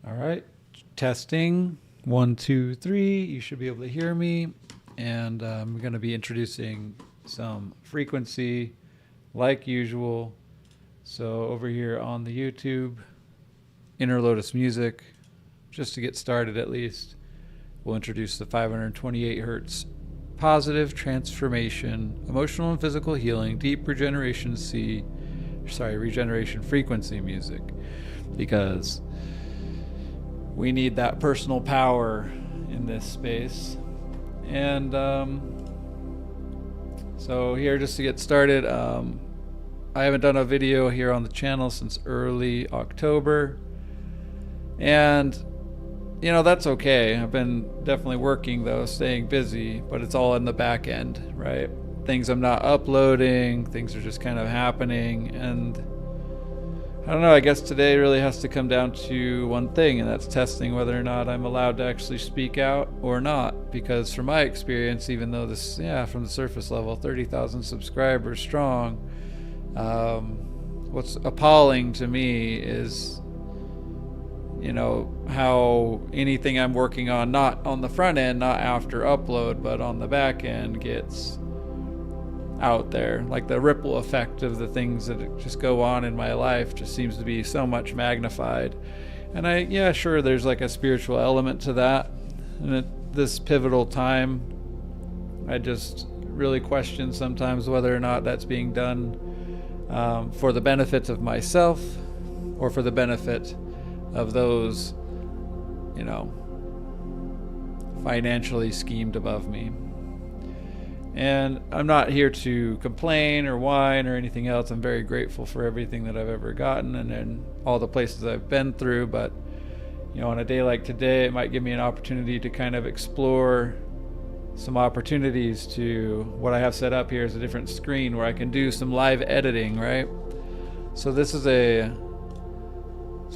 All right. Testing. 1, 2, 3. You should be able to hear me. And we're going to be introducing some frequency like usual. So over here on the YouTube, Inner Lotus Music, just to get started at least, we'll introduce the 528 hertz positive transformation, emotional and physical healing, deep regeneration regeneration frequency music, because we need that personal power in this space. And so here, just to get started, I haven't done a video here on the channel since early October, and you know, that's okay. I've been definitely working though, staying busy, but it's all in the back end, right? Things I'm not uploading, things are just kind of happening, and I don't know, I guess today really has to come down to one thing, and that's testing whether or not I'm allowed to actually speak out or not. Because from my experience, even though this, from the surface level, 30,000 subscribers strong, what's appalling to me is, you know, how anything I'm working on, not on the front end, not after upload, but on the back end, gets out there. Like the ripple effect of the things that just go on in my life just seems to be so much magnified. And sure, there's like a spiritual element to that. And at this pivotal time, I just really question sometimes whether or not that's being done for the benefit of myself or for the benefit of those, you know, financially schemed above me. And I'm not here to complain or whine or anything else. I'm very grateful for everything that I've ever gotten and all the places I've been through. But, you know, on a day like today, it might give me an opportunity to kind of explore some opportunities to what I have set up here is a different screen where I can do some live editing, right? So this is a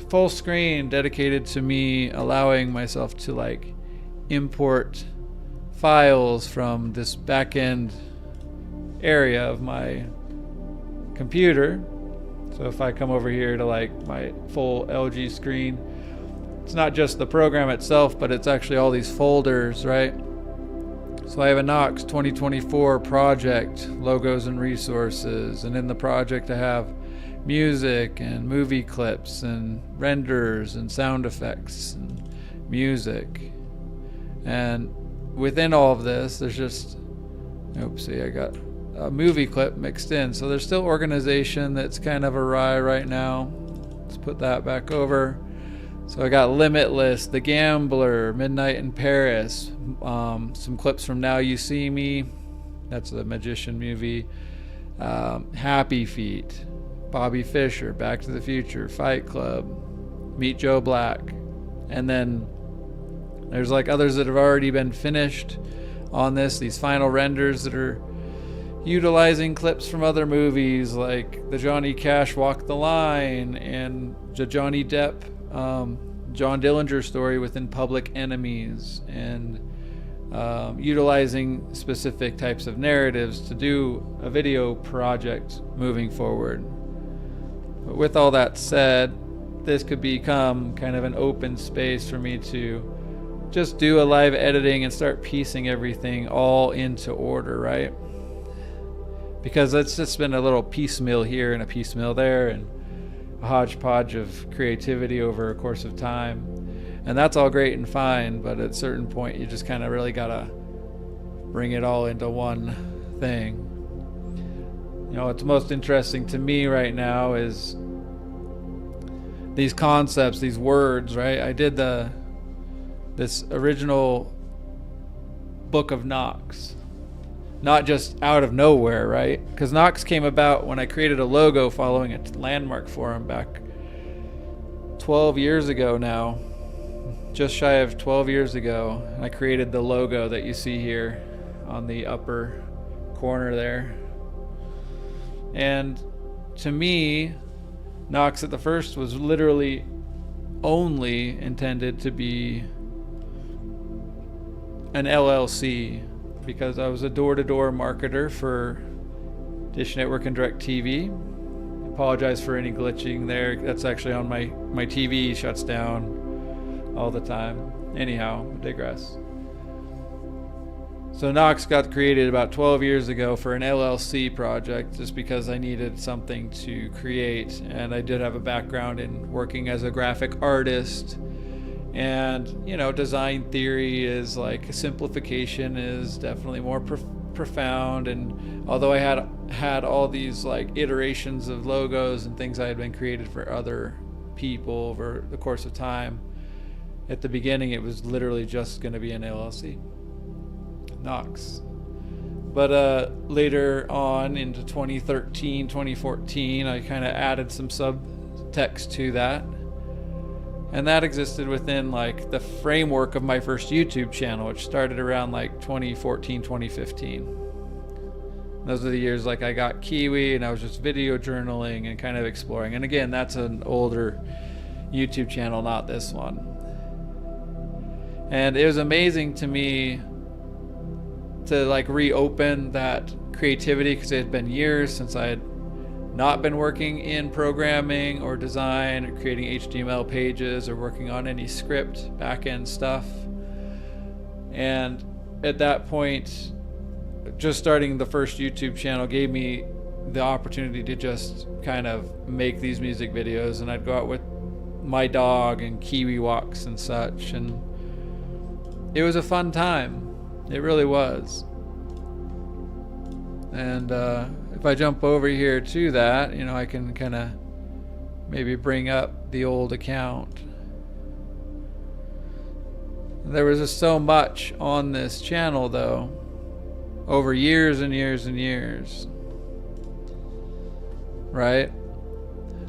full screen dedicated to me allowing myself to like import files from this back end area of my computer. So if I come over here to like my full LG screen, it's not just the program itself, but it's actually all these folders, right? So I have a Knox 2024 project, logos and resources, and in the project I have music and movie clips and renders and sound effects and music. And within all of this, there's just, I got a movie clip mixed in. So there's still organization that's kind of awry right now. Let's put that back over. So I got Limitless, The Gambler, Midnight in Paris, some clips from Now You See Me, that's the magician movie, Happy Feet, Bobby Fischer, Back to the Future, Fight Club, Meet Joe Black. And then there's like others that have already been finished on this, these final renders that are utilizing clips from other movies like the Johnny Cash Walk the Line and the Johnny Depp John Dillinger story within Public Enemies, and utilizing specific types of narratives to do a video project moving forward. But with all that said, this could become kind of an open space for me to just do a live editing and start piecing everything all into order, right? Because it's just been a little piecemeal here and a piecemeal there and a hodgepodge of creativity over a course of time. And that's all great and fine, but at a certain point you just kind of really gotta bring it all into one thing. You know, what's most interesting to me right now is these concepts, these words, right? I did this original book of Knox, not just out of nowhere, right? Because Knox came about when I created a logo following a landmark forum back 12 years ago now, just shy of 12 years ago. I created the logo that you see here on the upper corner there. And to me, Knox at the first was literally only intended to be an LLC, because I was a door-to-door marketer for Dish Network and DirecTV. Apologize for any glitching there. That's actually on my TV shuts down all the time. Anyhow, I digress. So Nox got created about 12 years ago for an LLC project, just because I needed something to create, and I did have a background in working as a graphic artist. And design theory is like simplification is definitely more profound. And although I had all these like iterations of logos and things I had been created for other people over the course of time, at the beginning it was literally just going to be an LLC, Nox. But later on into 2013, 2014, I kind of added some subtext to that. And that existed within like the framework of my first YouTube channel, which started around like 2014, 2015. Those are the years like I got Kiwi and I was just video journaling and kind of exploring. And again, that's an older YouTube channel, not this one. And it was amazing to me to like reopen that creativity, because it had been years since I had not been working in programming or design or creating HTML pages or working on any script backend stuff. And at that point, just starting the first YouTube channel gave me the opportunity to just kind of make these music videos, and I'd go out with my dog and Kiwi walks and such, and it was a fun time. It really was. And if I jump over here to that, I can kind of maybe bring up the old account. There was just so much on this channel though, over years and years and years, right?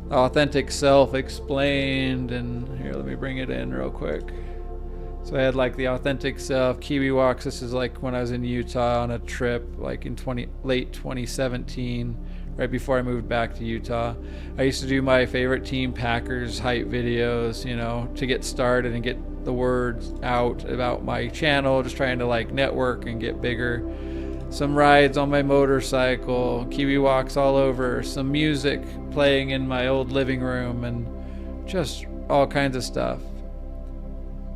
The authentic self explained, and here, let me bring it in real quick. So I had like the authentic self, Kiwi walks. This is like when I was in Utah on a trip, like in late 2017, right before I moved back to Utah. I used to do my favorite team Packers hype videos, to get started and get the words out about my channel, just trying to like network and get bigger. Some rides on my motorcycle, Kiwi walks all over, some music playing in my old living room, and just all kinds of stuff.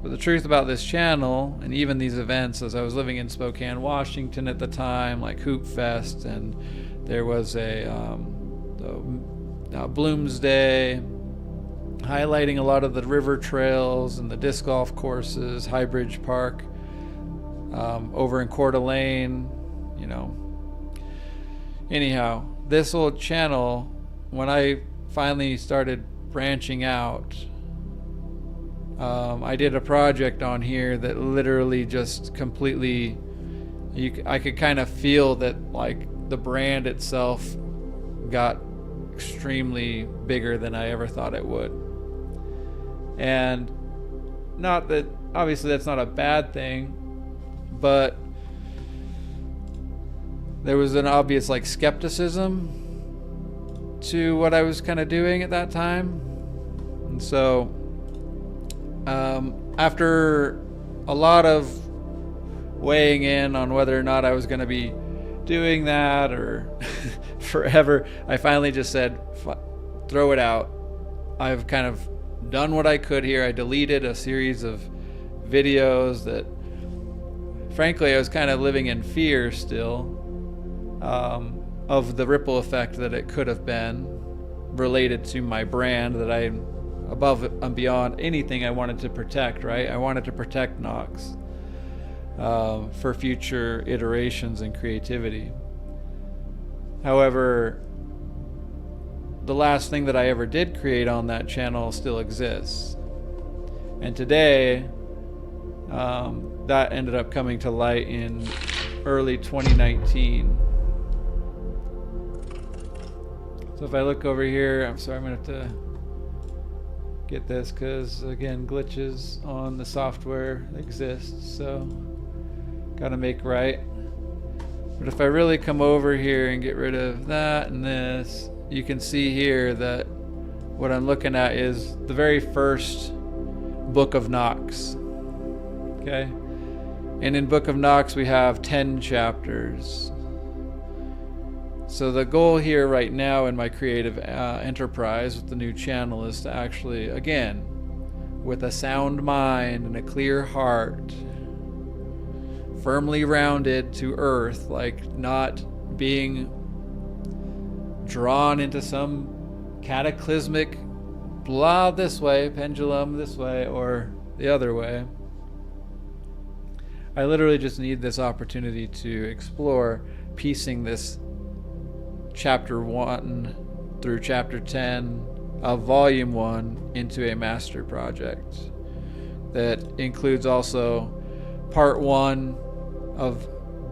But the truth about this channel, and even these events, as I was living in Spokane, Washington at the time, like Hoop Fest, and there was a Bloomsday, highlighting a lot of the river trails and the disc golf courses, High Bridge Park, over in Coeur d'Alene, Anyhow, this old channel, when I finally started branching out, I did a project on here that literally just completely, I could kind of feel that like the brand itself got extremely bigger than I ever thought it would. And not that, obviously that's not a bad thing, but there was an obvious like skepticism to what I was kind of doing at that time. And so after a lot of weighing in on whether or not I was going to be doing that or forever, I finally just said, throw it out. I've kind of done what I could here. I deleted a series of videos that, frankly, I was kind of living in fear still of the ripple effect that it could have been related to my brand that I, above and beyond anything, I wanted to protect, right? I wanted to protect Nox for future iterations and creativity. However, the last thing that I ever did create on that channel still exists. And today, that ended up coming to light in early 2019. So if I look over here, I'm sorry, I'm going to have to get this because, again, glitches on the software exist, so got to make right. But if I really come over here and get rid of that and this, you can see here that what I'm looking at is the very first Book of Nox. Okay? And in Book of Nox we have 10 chapters. So the goal here right now in my creative enterprise with the new channel is to actually, again, with a sound mind and a clear heart, firmly rounded to earth, like not being drawn into some cataclysmic blah this way, pendulum this way, or the other way. I literally just need this opportunity to explore piecing this chapter 1 through chapter 10 of volume 1 into a master project that includes also part 1 of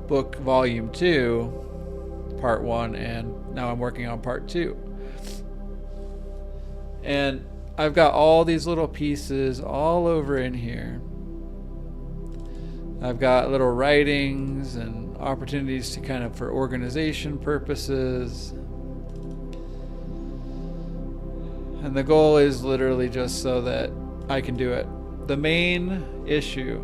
book volume 2, part 1, and now I'm working on part 2. And I've got all these little pieces all over in here. I've got little writings and opportunities to kind of for organization purposes. And the goal is literally just so that I can do it. The main issue,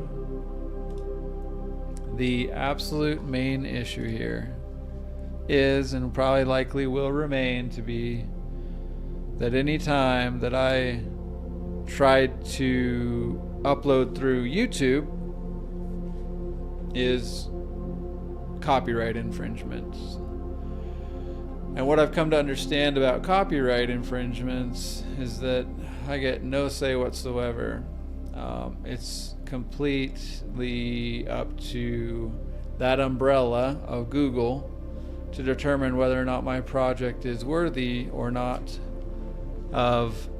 the absolute main issue here is, and probably likely will remain to be, that any time that I tried to upload through YouTube is copyright infringements. And what I've come to understand about copyright infringements is that I get no say whatsoever. It's completely up to that umbrella of Google to determine whether or not my project is worthy or not of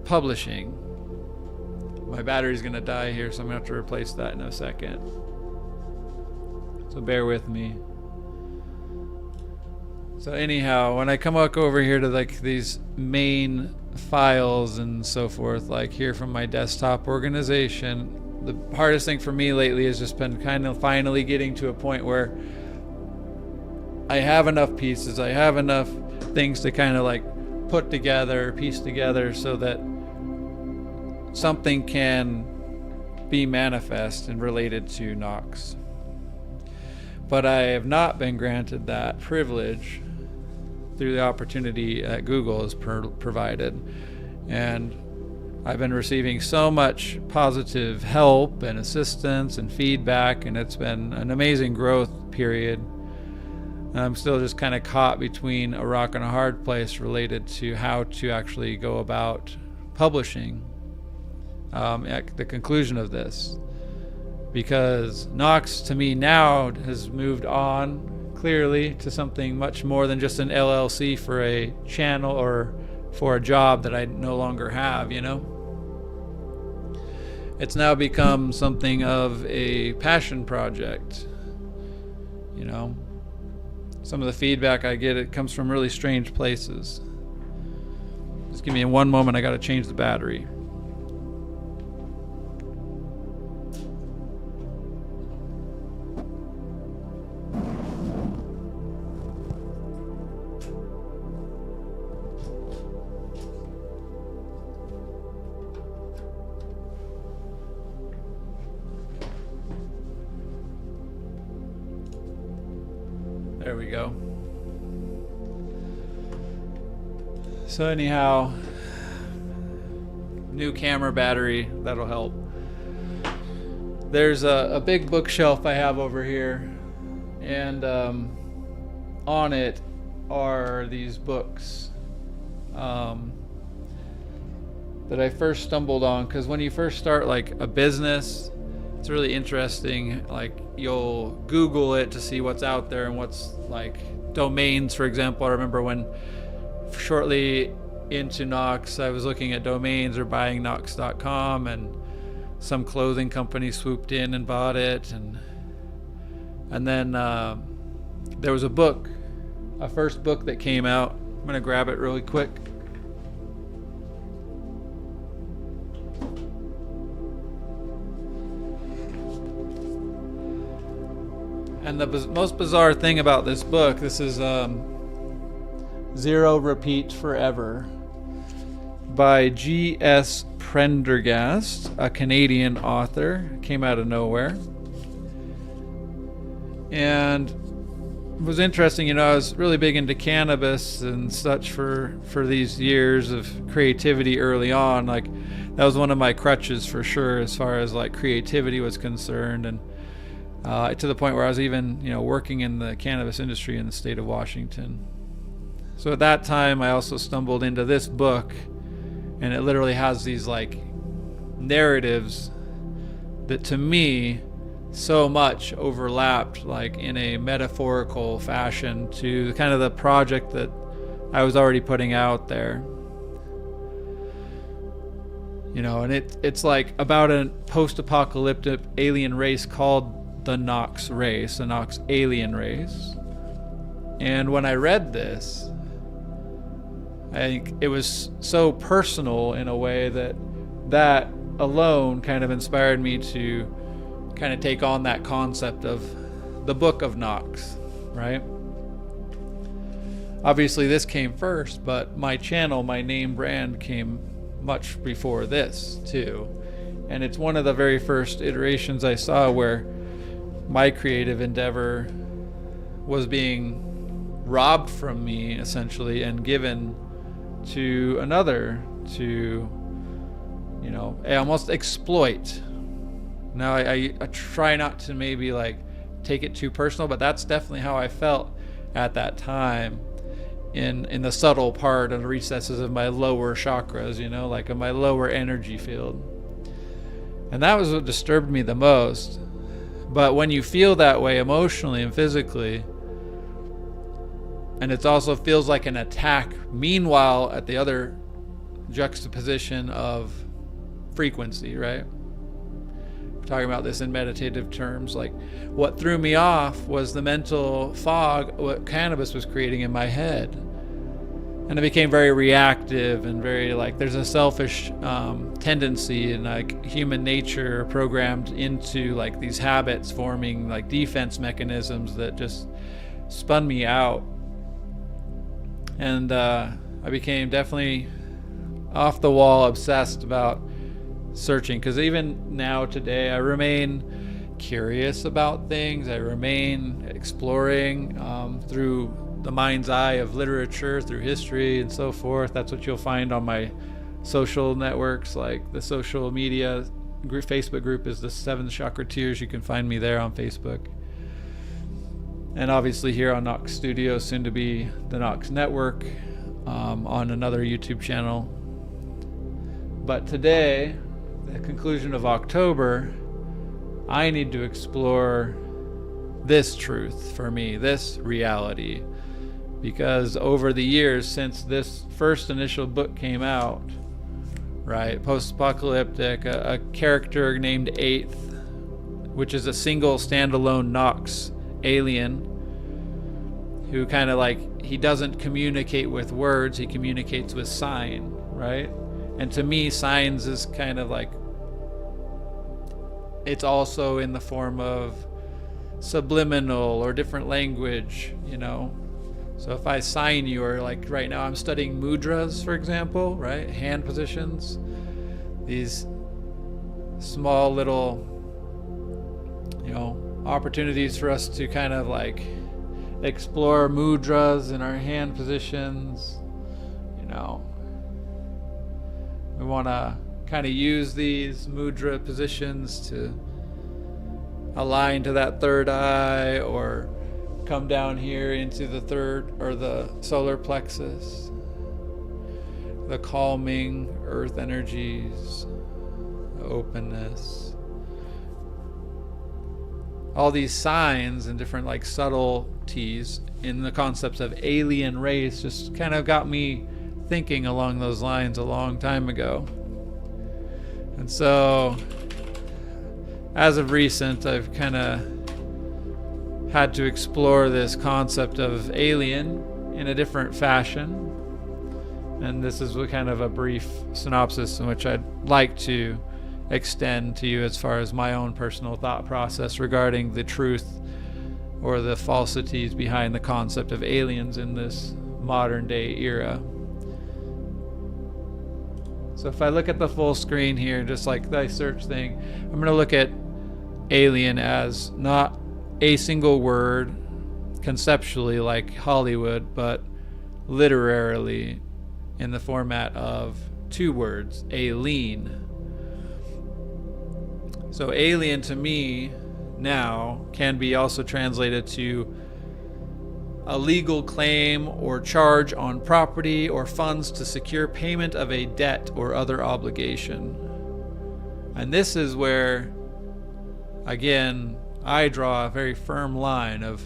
publishing. My battery's gonna die here, so I'm gonna have to replace that in a second. So bear with me. So anyhow, when I come back over here to like these main files and so forth, like here from my desktop organization, the hardest thing for me lately has just been kind of finally getting to a point where I have enough pieces, I have enough things to kind of like put together, piece together, so that something can be manifest and related to Knox. But I have not been granted that privilege through the opportunity that Google has provided. And I've been receiving so much positive help and assistance and feedback, and it's been an amazing growth period. And I'm still just kind of caught between a rock and a hard place related to how to actually go about publishing at the conclusion of this. Because Knox to me now has moved on clearly to something much more than just an LLC for a channel or for a job that I no longer have, you know? It's now become something of a passion project, you know? Some of the feedback I get, it comes from really strange places. Just give me one moment, I gotta change the battery. There we go. So anyhow, new camera battery, that'll help. There's a big bookshelf I have over here, and on it are these books that I first stumbled on, because when you first start like a business, it's really interesting. Like you'll Google it to see what's out there and what's like domains, for example. I remember when shortly into Knox, I was looking at domains or buying Knox.com, and some clothing company swooped in and bought it, and then there was a first book that came out. I'm gonna grab it really quick. And the most bizarre thing about this book, this is Zero Repeat Forever by G.S. Prendergast, a Canadian author. Came out of nowhere. And was interesting, I was really big into cannabis and such for these years of creativity early on. Like, that was one of my crutches for sure, as far as like creativity was concerned, and to the point where I was even, working in the cannabis industry in the state of Washington. So at that time, I also stumbled into this book, and it literally has these like narratives that to me so much overlapped, like in a metaphorical fashion, to kind of the project that I was already putting out there. And it's like about a post-apocalyptic alien race called the Nox race, the Nox alien race. And when I read this, I think it was so personal in a way that alone kind of inspired me to kind of take on that concept of the Book of Nox, right? Obviously this came first, but my channel, my name brand, came much before this too. And it's one of the very first iterations I saw where my creative endeavor was being robbed from me, essentially, and given to another to, almost exploit. Now, I try not to maybe like take it too personal, but that's definitely how I felt at that time, in the subtle part and recesses of my lower chakras, like in my lower energy field. And that was what disturbed me the most. But when you feel that way emotionally and physically, and it also feels like an attack, meanwhile at the other juxtaposition of frequency, right? We're talking about this in meditative terms. Like, what threw me off was the mental fog what cannabis was creating in my head. And I became very reactive and very like, there's a selfish tendency in like human nature programmed into like these habits, forming like defense mechanisms that just spun me out. And I became definitely off the wall obsessed about searching, because even now today I remain curious about things. I remain exploring through the mind's eye of literature, through history and so forth. That's what you'll find on my social networks, like the social media group. Facebook group is the 7 Chakra-Tears. You can find me there on Facebook. And obviously here on Nox Studio, soon to be the Nox Network, on another YouTube channel. But today, the conclusion of October, I need to explore this truth for me, this reality. Because over the years since this first initial book came out, right, post-apocalyptic, a character named Eighth, which is a single standalone Nox alien who kind of like, he doesn't communicate with words, he communicates with sign, right? And to me, signs is kind of like, it's also in the form of subliminal or different language, So if I sign you, or like right now I'm studying mudras, for example, right? Hand positions, these small little, opportunities for us to kind of like explore mudras in our hand positions. We want to kind of use these mudra positions to align to that third eye, or come down here into the third or the solar plexus, the calming earth energies, the openness. All these signs and different like subtleties in the concepts of alien race just kind of got me thinking along those lines a long time ago. And so as of recent, I've kind of had to explore this concept of alien in a different fashion. And this is kind of a brief synopsis in which I'd like to extend to you as far as my own personal thought process regarding the truth or the falsities behind the concept of aliens in this modern day era. So if I look at the full screen here, just like the search thing, I'm going to look at alien as not a single word conceptually like Hollywood, but literarily in the format of two words, alien. So alien to me now can be also translated to a legal claim or charge on property or funds to secure payment of a debt or other obligation. And this is where, again, I draw a very firm line of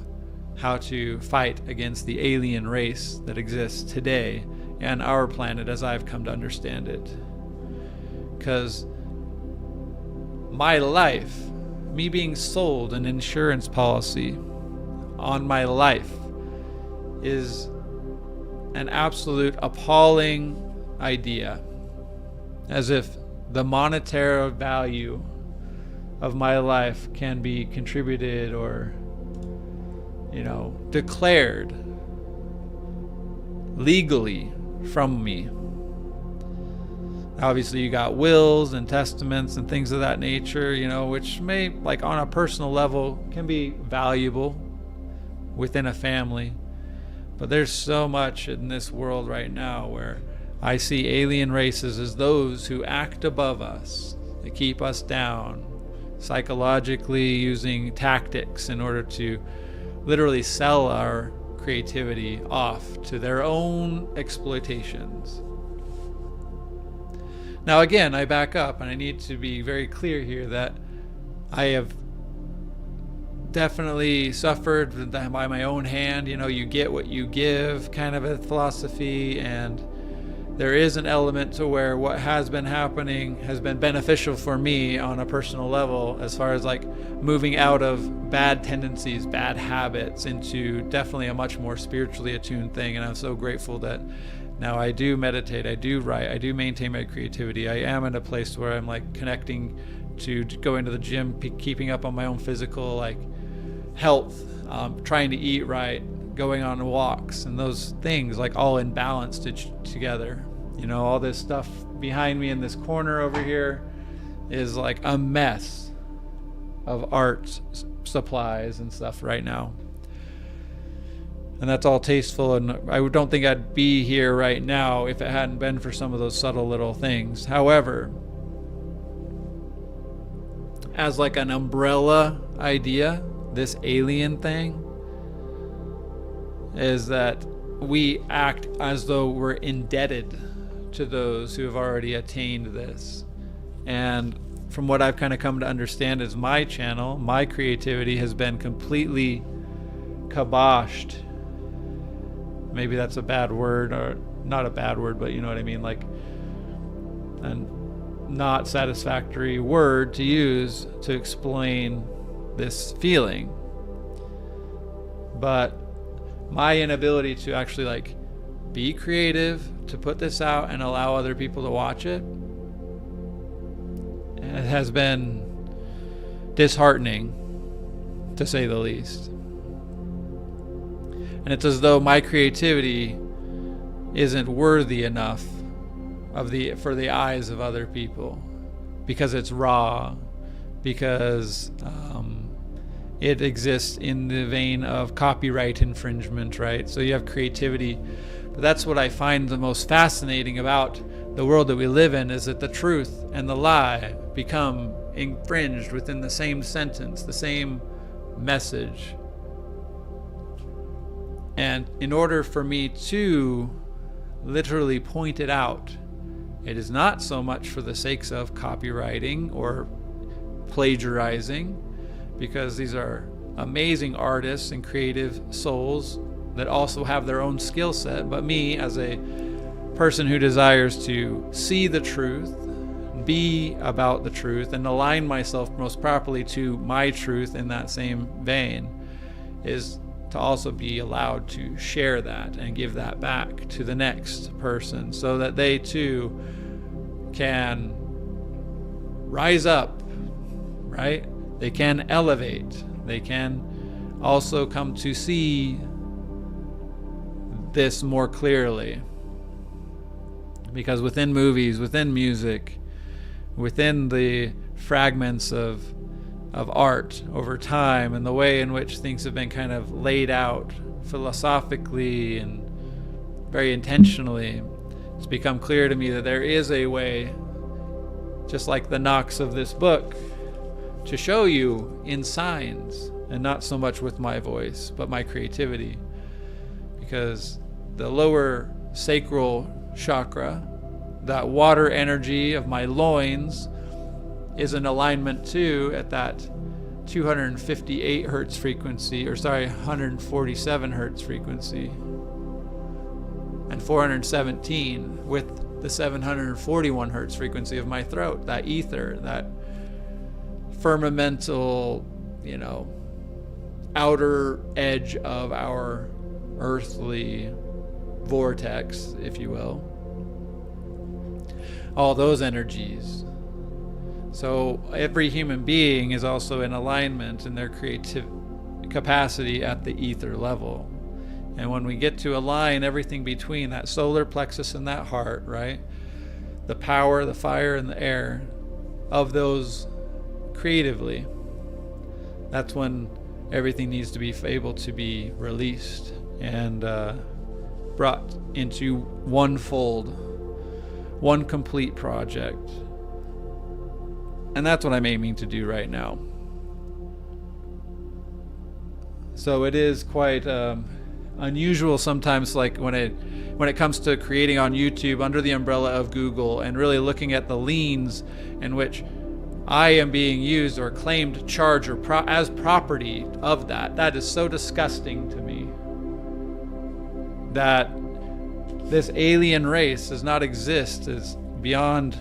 how to fight against the alien race that exists today and our planet as I've come to understand it. Because my life, me being sold an insurance policy on my life, is an absolute appalling idea. As if the monetary value of my life can be contributed or, declared legally from me. Obviously, you got wills and testaments and things of that nature, which may, like on a personal level, can be valuable within a family. But there's so much in this world right now where I see alien races as those who act above us. They keep us down psychologically, using tactics in order to literally sell our creativity off to their own exploitations. Now again, I back up, and I need to be very clear here that I have definitely suffered by my own hand. You get what you give kind of a philosophy, and there is an element to where what has been happening has been beneficial for me on a personal level, as far as like moving out of bad tendencies, bad habits, into definitely a much more spiritually attuned thing. And I'm so grateful that now I do meditate, I do write, I do maintain my creativity. I am in a place where I'm like connecting to going to the gym, keeping up on my own physical like health, trying to eat right, going on walks, and those things like all in balance together. All this stuff behind me in this corner over here is like a mess of art supplies and stuff right now. And that's all tasteful, and I don't think I'd be here right now if it hadn't been for some of those subtle little things. However, as like an umbrella idea, this alien thing is that we act as though we're indebted to those who have already attained this. And from what I've kind of come to understand is my channel, my creativity has been completely kiboshed. Maybe that's a bad word, or not a bad word, but you know what I mean, like a not satisfactory word to use to explain this feeling. But my inability to actually like be creative, to put this out and allow other people to watch it, it has been disheartening, to say the least. And it's as though my creativity isn't worthy enough for the eyes of other people, because it's raw, because it exists in the vein of copyright infringement, right? So you have creativity. But that's what I find the most fascinating about the world that we live in, is that the truth and the lie become infringed within the same sentence, the same message. And in order for me to literally point it out, it is not so much for the sakes of copywriting or plagiarizing, because these are amazing artists and creative souls that also have their own skill set. But me, as a person who desires to see the truth, be about the truth, and align myself most properly to my truth in that same vein, is to also be allowed to share that and give that back to the next person, so that they too can rise up, right? They can elevate. They can also come to see this more clearly. Because within movies, within music, within the fragments of of art over time, and the way in which things have been kind of laid out philosophically and very intentionally, it's become clear to me that there is a way, just like the knocks of this book, to show you in signs, and not so much with my voice, but my creativity. Because the lower sacral chakra, that water energy of my loins, is in alignment too at that 258 hertz frequency, 147 hertz frequency, and 417 with the 741 hertz frequency of my throat, that ether, that firmamental, outer edge of our earthly vortex, if you will. All those energies. So every human being is also in alignment in their creative capacity at the ether level. And when we get to align everything between that solar plexus and that heart, right? The power, the fire, and the air of those creatively, that's when everything needs to be able to be released and brought into one fold, one complete project. And that's what I'm aiming to do right now. So it is quite unusual sometimes, like when it comes to creating on YouTube under the umbrella of Google, and really looking at the liens in which I am being used or claimed charge or as property of that. That is so disgusting to me. That this alien race does not exist, is beyond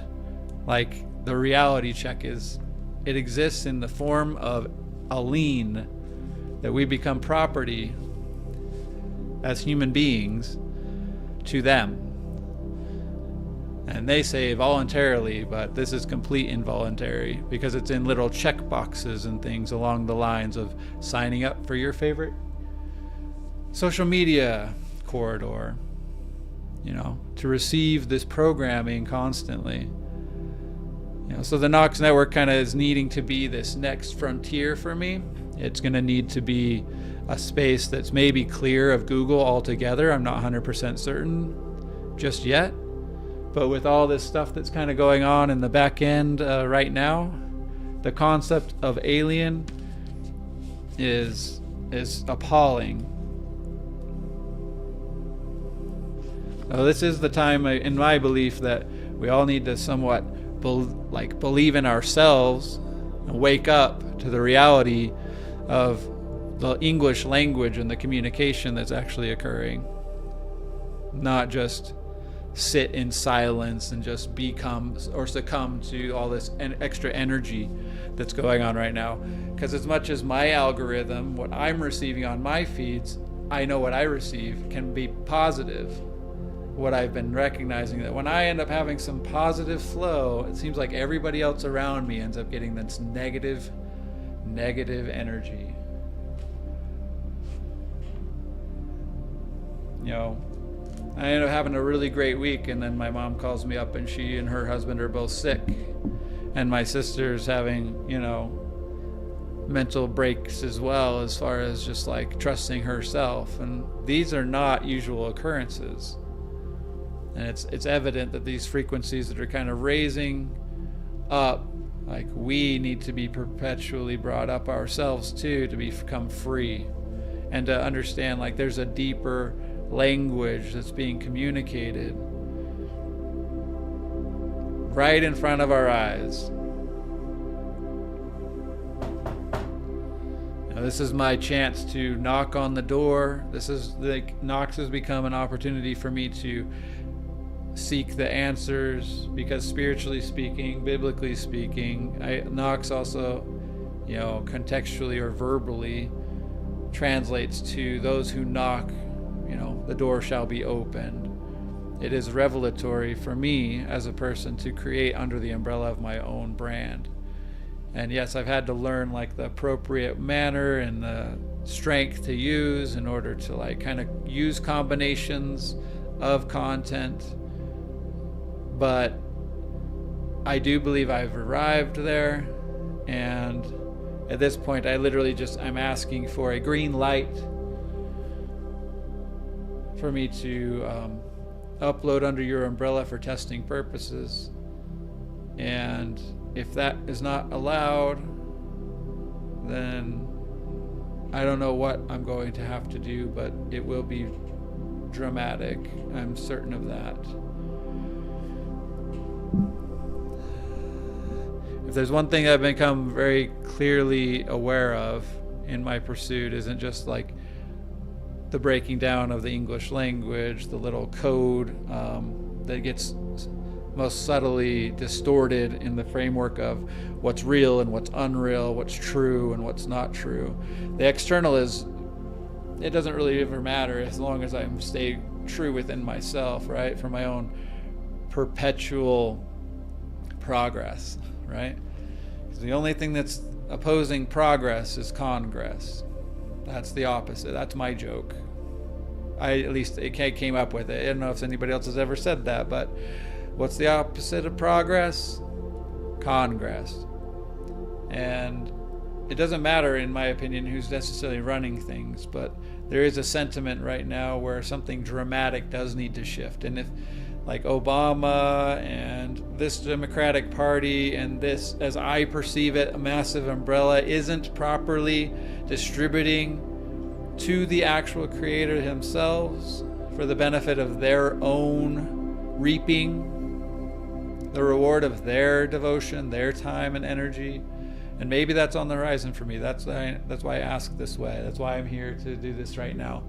like the reality check is. It exists in the form of a lien that we become property as human beings to them. And they say voluntarily, but this is complete involuntary, because it's in little check boxes and things along the lines of signing up for your favorite social media corridor, to receive this programming constantly. So the Knox Network kind of is needing to be this next frontier for me. It's going to need to be a space that's maybe clear of Google altogether. I'm not 100% certain just yet. But with all this stuff that's kind of going on in the back end right now, the concept of alien is appalling. So this is the time, in my belief, that we all need to somewhat believe in ourselves and wake up to the reality of the English language and the communication that's actually occurring. Not just sit in silence and just become or succumb to all this extra energy that's going on right now. Because as much as my algorithm, what I'm receiving on my feeds, I know what I receive can be positive. What I've been recognizing, that when I end up having some positive flow, it seems like everybody else around me ends up getting this negative energy. I ended up having a really great week, and then my mom calls me up and she and her husband are both sick, and my sister's having mental breaks as well, as far as just like trusting herself. And these are not usual occurrences, and it's evident that these frequencies that are kind of raising up, like, we need to be perpetually brought up ourselves too, to become free and to understand like there's a deeper language that's being communicated right in front of our eyes. Now, this is my chance to knock on the door. This is like, Knox has become an opportunity for me to seek the answers, because spiritually speaking, biblically speaking, Knox also, contextually or verbally translates to those who knock, the door shall be opened. It is revelatory for me as a person to create under the umbrella of my own brand. And yes, I've had to learn like the appropriate manner and the strength to use in order to like kind of use combinations of content. But I do believe I've arrived there, and at this point, I'm asking for a green light for me to upload under your umbrella for testing purposes. And if that is not allowed, then I don't know what I'm going to have to do, but it will be dramatic. I'm certain of that. If there's one thing I've become very clearly aware of in my pursuit, isn't just like the breaking down of the English language, the little code that gets most subtly distorted in the framework of what's real and what's unreal, what's true and what's not true. The external it doesn't really ever matter as long as I stay true within myself, right? For my own perpetual progress, right? Because the only thing that's opposing progress is congress. That's the opposite. That's my joke. At least J.A.C.K came up with it. I don't know if anybody else has ever said that, but what's the opposite of progress? Congress. And it doesn't matter, in my opinion, who's necessarily running things, but there is a sentiment right now where something dramatic does need to shift. And if, like Obama and this Democratic Party and this, as I perceive it, a massive umbrella isn't properly distributing to the actual creator themselves for the benefit of their own reaping the reward of their devotion, their time and energy. And maybe that's on the horizon for me. That's why I ask this way. That's why I'm here to do this right now.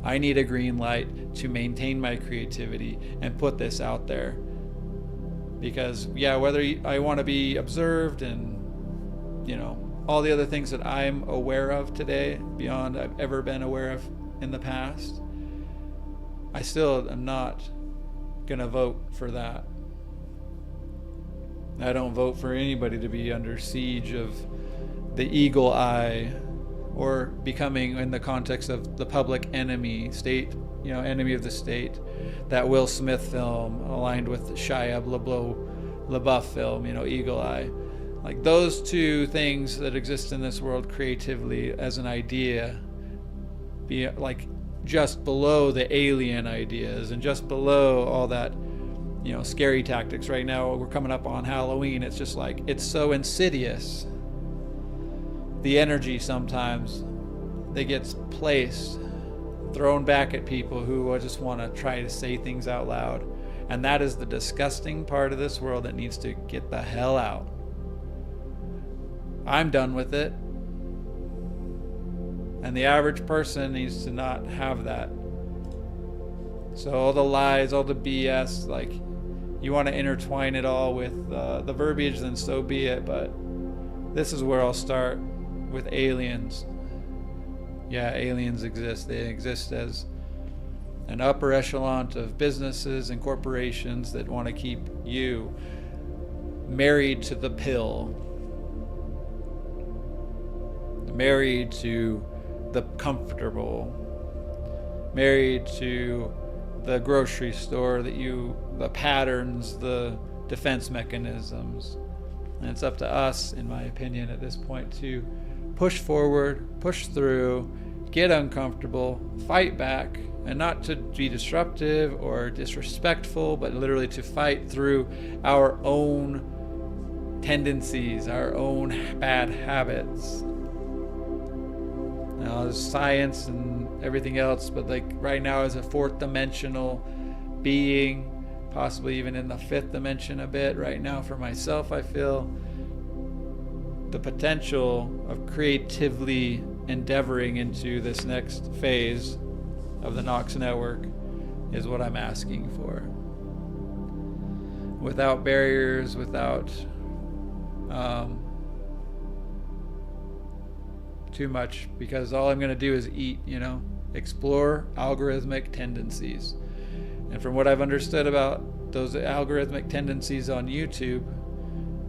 I need a green light to maintain my creativity and put this out there. Because, whether I want to be observed and, all the other things that I'm aware of today, beyond I've ever been aware of in the past, I still am not going to vote for that. I don't vote for anybody to be under siege of the eagle eye or becoming, in the context of the public enemy, state, enemy of the state, that Will Smith film aligned with Shia LaBeouf film, Eagle Eye. Like those two things that exist in this world creatively as an idea, be like just below the alien ideas and just below all that, scary tactics. Right now we're coming up on Halloween. It's just like, it's so insidious. The energy sometimes that gets placed, thrown back at people who just want to try to say things out loud. And that is the disgusting part of this world that needs to get the hell out. I'm done with it. And the average person needs to not have that. So all the lies, all the BS, like, you want to intertwine it all with the verbiage, then so be it. But this is where I'll start with aliens. Yeah, aliens exist. They exist as an upper echelon of businesses and corporations that want to keep you married to the pill, married to the comfortable, married to the grocery store, the patterns, the defense mechanisms. And it's up to us, in my opinion, at this point, to push forward, push through, get uncomfortable, fight back, and not to be disruptive or disrespectful, but literally to fight through our own tendencies, our own bad habits. Now, there's science and everything else, but like right now, as a fourth dimensional being, possibly even in the fifth dimension a bit right now for myself, I feel the potential of creatively endeavoring into this next phase of the Knox Network is what I'm asking for. Without barriers, without too much, because all I'm going to do is eat, explore algorithmic tendencies. And from what I've understood about those algorithmic tendencies on YouTube,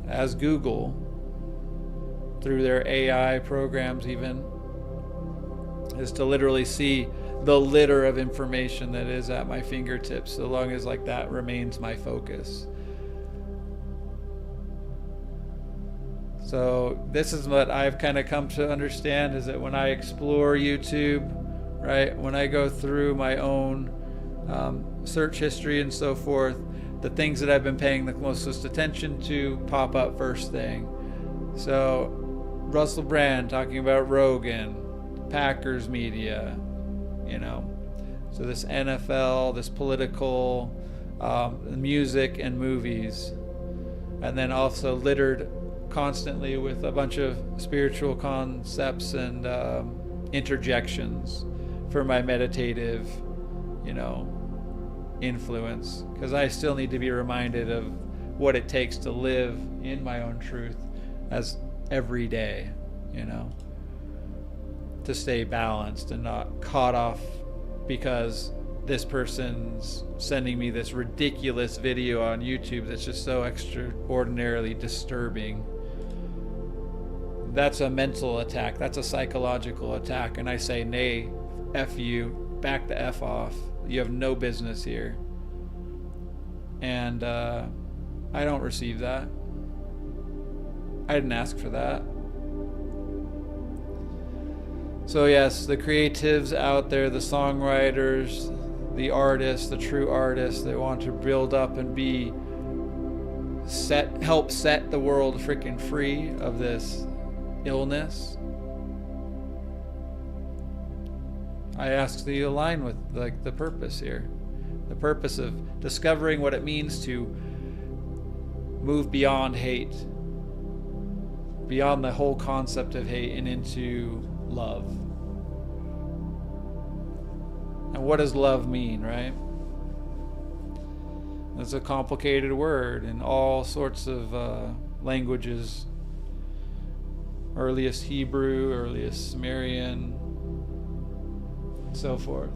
as Google, through their AI programs even, is to literally see the litter of information that is at my fingertips, so long as like that remains my focus. So this is what I've kind of come to understand, is that when I explore YouTube, right, when I go through my own search history and so forth, the things that I've been paying the closest attention to pop up first thing. So Russell Brand talking about Rogan, Packers media, so this NFL, this political, music and movies, and then also littered constantly with a bunch of spiritual concepts and interjections for my meditative, influence, because I still need to be reminded of what it takes to live in my own truth as every day, to stay balanced and not caught off because this person's sending me this ridiculous video on YouTube that's just so extraordinarily disturbing. That's a mental attack. That's a psychological attack. And I say, nay, F you, back the F off. You have no business here. And I don't receive that. I didn't ask for that. So yes, the creatives out there, the songwriters, the artists, the true artists that want to build up and help set the world freaking free of this illness. I ask that you align with the purpose here. The purpose of discovering what it means to move beyond hate, beyond the whole concept of hate, and into love. And what does love mean, right? It's a complicated word in all sorts of languages. Earliest Hebrew, earliest Sumerian, so forth.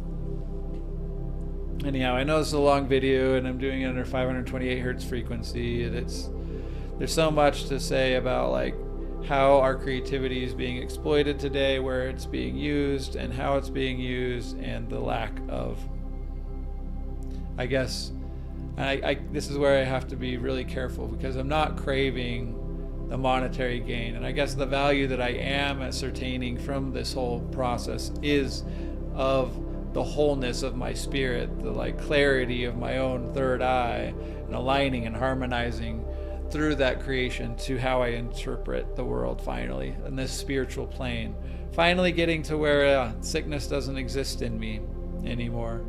Anyhow, I know this is a long video and I'm doing it under 528 hertz frequency, and there's so much to say about how our creativity is being exploited today, where it's being used and how it's being used, and the lack of, I guess, this is where I have to be really careful, because I'm not craving the monetary gain. And I guess the value that I am ascertaining from this whole process is of the wholeness of my spirit, the clarity of my own third eye, and aligning and harmonizing through that creation to how I interpret the world finally, in this spiritual plane. Finally getting to where sickness doesn't exist in me anymore.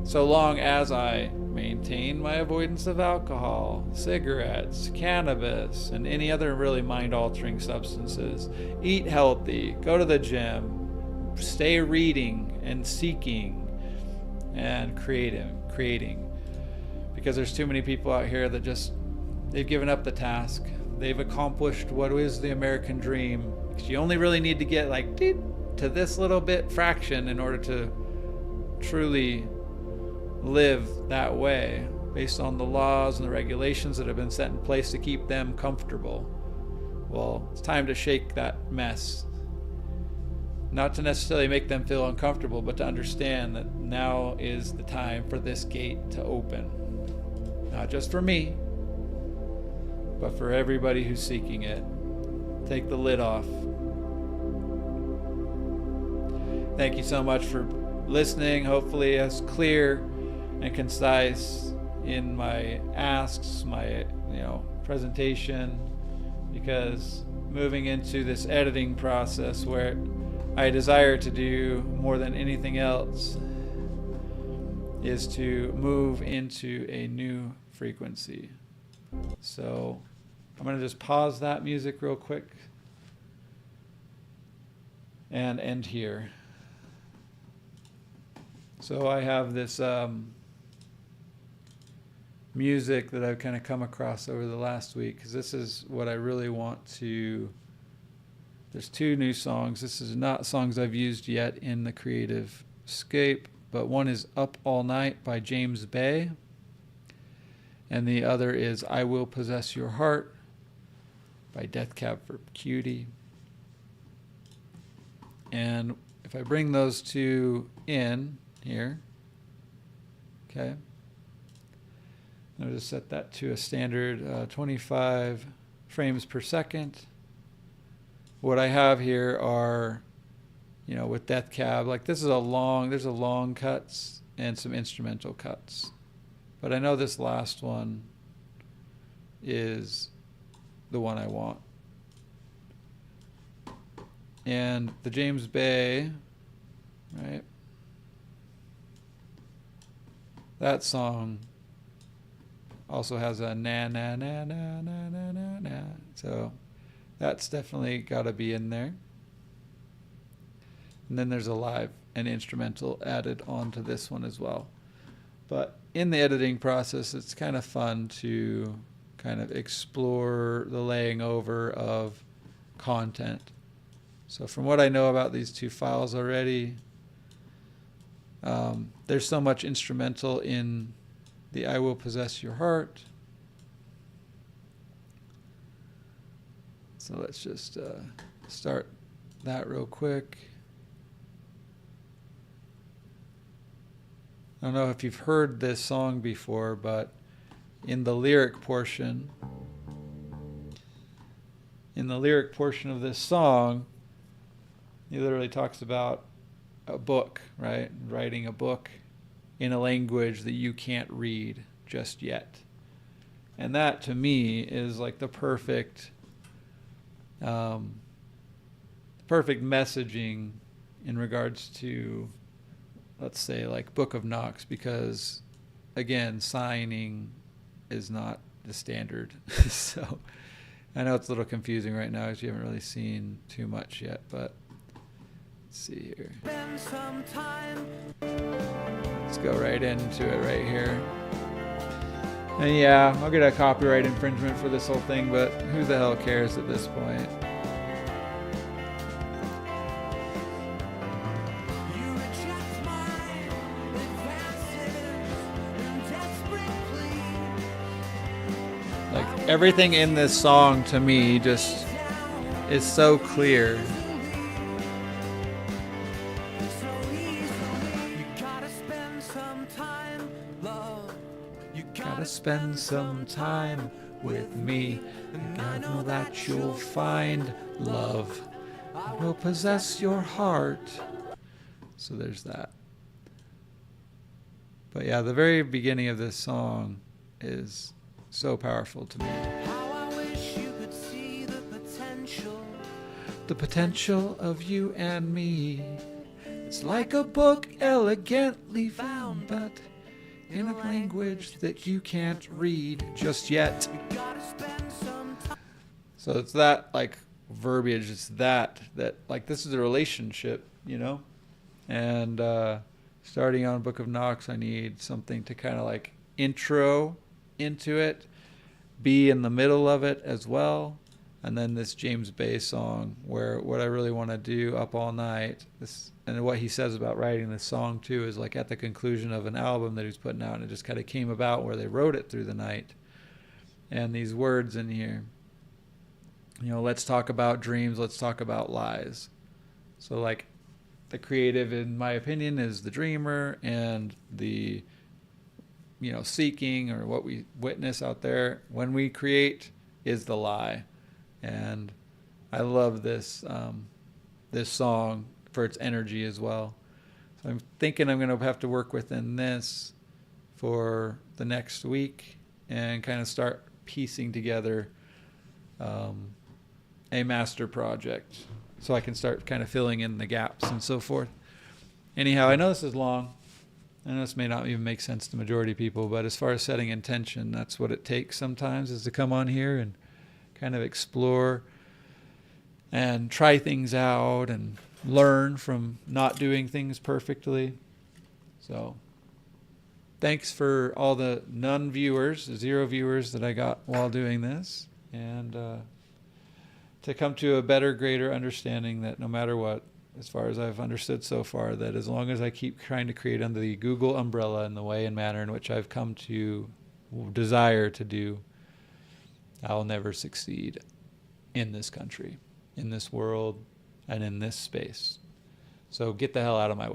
So long as I maintain my avoidance of alcohol, cigarettes, cannabis, and any other really mind-altering substances. Eat healthy, go to the gym, stay reading and seeking and creating. Because there's too many people out here that they've given up the task. They've accomplished what is the American dream. You only really need to get to this little bit fraction in order to truly live that way, based on the laws and the regulations that have been set in place to keep them comfortable. Well, it's time to shake that mess. Not to necessarily make them feel uncomfortable, but to understand that now is the time for this gate to open. Not just for me, but for everybody who's seeking it. Take the lid off. Thank you so much for listening. Hopefully it's clear and concise in my asks, my presentation, because moving into this editing process where I desire to do more than anything else is to move into a new frequency. So I'm going to just pause that music real quick and end here. So I have this music that I've kind of come across over the last week, because this is what I really want to. There's two new songs. This is not songs I've used yet in the Creative Escape, but one is Up All Night by James Bay, and the other is I Will Possess Your Heart by Death Cab for Cutie. And if I bring those two in here, okay, I'll just set that to a standard 25 frames per second. What I have here are, with Death Cab, like there's a long cuts and some instrumental cuts. But I know this last one is the one I want. And the James Bay, right? That song also has a na na na na na na na na. So that's definitely got to be in there. And then there's a live and instrumental added onto this one as well. But in the editing process, it's kind of fun to kind of explore the laying over of content. So from what I know about these two files already, there's so much instrumental in the I Will Possess Your Heart. So let's just start that real quick. I don't know if you've heard this song before, but in the lyric portion of this song, he literally talks about a book, right? Writing a book in a language that you can't read just yet. And that to me is like the perfect messaging in regards to, let's say, like Book of Knox, because again, signing is not the standard. So I know it's a little confusing right now because you haven't really seen too much yet, but let's see here. Let's go right into it right here. And yeah, I'll get a copyright infringement for this whole thing, but who the hell cares at this point? Like everything in this song to me just is so clear. Gotta spend some time with me, and I know that you'll find love will possess your heart. So there's that. But yeah, the very beginning of this song is so powerful to me. How I wish you could see the potential of you and me. It's like a book elegantly found, but in a language that you can't read just yet. So it's that like verbiage, it's that like this is a relationship, and starting on Book of Knox, I need something to kind of like intro into it, be in the middle of it as well, and then this James Bay song where what I really want to do, Up All Night, this, and what he says about writing this song too is like at the conclusion of an album that he's putting out, and it just kind of came about where they wrote it through the night. And these words in here, let's talk about dreams, let's talk about lies. So like the creative, in my opinion, is the dreamer, and the seeking, or what we witness out there when we create, is the lie. And I love this this song for its energy as well. So I'm thinking I'm going to have to work within this for the next week and kind of start piecing together a master project so I can start kind of filling in the gaps and so forth. Anyhow, I know this is long. I know this may not even make sense to the majority of people, but as far as setting intention, that's what it takes sometimes, is to come on here and kind of explore and try things out and learn from not doing things perfectly. So thanks for all the zero viewers that I got while doing this, and to come to a better, greater understanding that no matter what, as far as I've understood so far, that as long as I keep trying to create under the Google umbrella in the way and manner in which I've come to desire to do, I'll never succeed in this country, in this world, and in this space. So get the hell out of my way.